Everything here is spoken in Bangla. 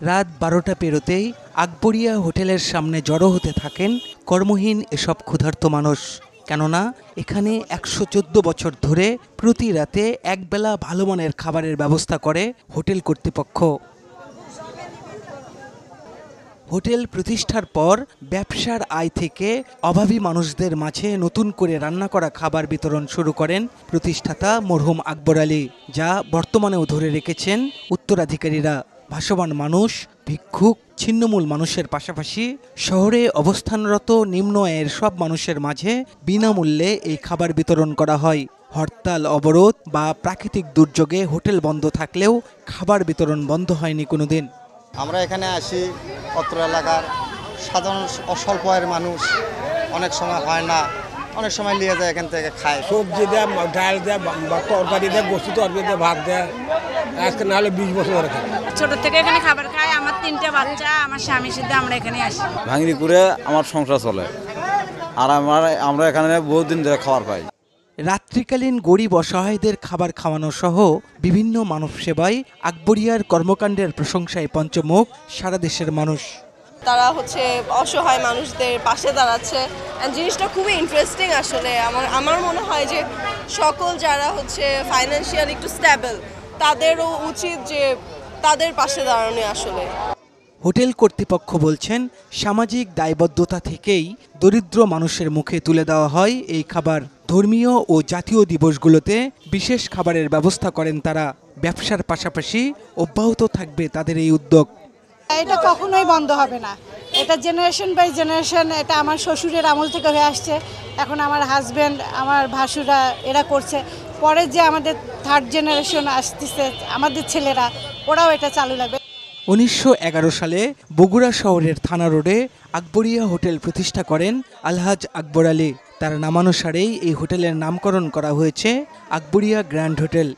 রাত ১২টা পেরোতেই আকবরিয়া হোটেলের সামনে জড়ো হতে থাকেন কর্মহীন এসব ক্ষুধার্ত মানুষ। কেননা এখানে ১১৪ বছর ধরে প্রতি রাতে একবেলা ভালো মানের খাবারের ব্যবস্থা করে হোটেল কর্তৃপক্ষ। হোটেল প্রতিষ্ঠার পর ব্যবসার আয় থেকে অভাবী মানুষদের মাঝে নতুন করে রান্না করা খাবার বিতরণ শুরু করেন প্রতিষ্ঠাতা মরহুম আকবর আলী, যা বর্তমানেও ধরে রেখেছেন উত্তরাধিকারীরা। ভাসমান মানুষ, ভিক্ষুক, ছিন্নমূল মানুষের পাশাপাশি শহরে অবস্থানরত নিম্ন আয়ের সব মানুষের মাঝে বিনামূল্যে এই খাবার বিতরণ করা হয়। হরতাল, অবরোধ বা প্রাকৃতিক দুর্যোগে হোটেল বন্ধ থাকলেও খাবার বিতরণ বন্ধ হয়নি কোনোদিন। আমরা এখানে আসি, অত্র এলাকার সাধারণ অস্বল্প আয়ের মানুষ, অনেক সময় হয় না, অনেক সময় নিয়ে যায়, এখান থেকে খায়। সবজি দেয়, ডাল দেয়, তরকারি দেয়, গোস্ত তরকারি দেয়, ভাত দেয়। আজকে নাহলে 20 বছর ধরে খাই। ছোট থেকে এখানে খাবার খাই। আমার 3টে বাচ্চা, আমার স্বামীর সাথে আমরা এখানে আসি। ভাঙড়ি করে আমার সংসার চলে, আর আমরা এখানে বহুদিন ধরে খাবার পাই। রাত্রিকালীন গরিব অসহায়দের খাবার খাওয়ানো সহ বিভিন্ন মানব সেবায় আকবরিয়ার কর্মকাণ্ডের প্রশংসায় পঞ্চমুখ সারা দেশের মানুষ। তারা অসহায় মানুষদের পাশে দাঁড়াচ্ছে, জিনিসটা খুবই ইন্টারেস্টিং। আসলে আমার মনে হয় যে সকল যারা ফাইন্যান্সিয়াল একটু স্টেবল, তাদেরও উচিত যে তাদের পাশে দাঁড়ানো। আসলে হোটেল কর্তৃপক্ষ বলছেন, সামাজিক দায়বদ্ধতা থেকেই দরিদ্র মানুষের মুখে তুলে দেওয়া হয় এই খাবার। ধর্মীয় ও জাতীয় দিবসগুলোতে বিশেষ খাবারের ব্যবস্থা করেন তারা। ব্যবসার পাশাপাশি অব্যাহত থাকবে তাদের এই উদ্যোগ। এটা কখনোই বন্ধ হবে না। এটা জেনারেশন বাই জেনারেশন, এটা আমার শ্বশুরের আমল থেকে হয়ে আসছে। এখন আমার হাজব্যান্ড, আমার ভাসুরা এরা করছে। পরে যে আমাদের থার্ড জেনারেশন আসতেছে, আমাদের ছেলেরা, ওরাও এটা চালু লাগবে। ১৯১১ সালে বগুড়া শহরের থানা রোডে আকবরিয়া হোটেল প্রতিষ্ঠা করেন আলহাজ আকবর আলী। তার নামানুসারেই এই হোটেলের নামকরণ করা হয়েছে আকবরিয়া গ্র্যান্ড হোটেল।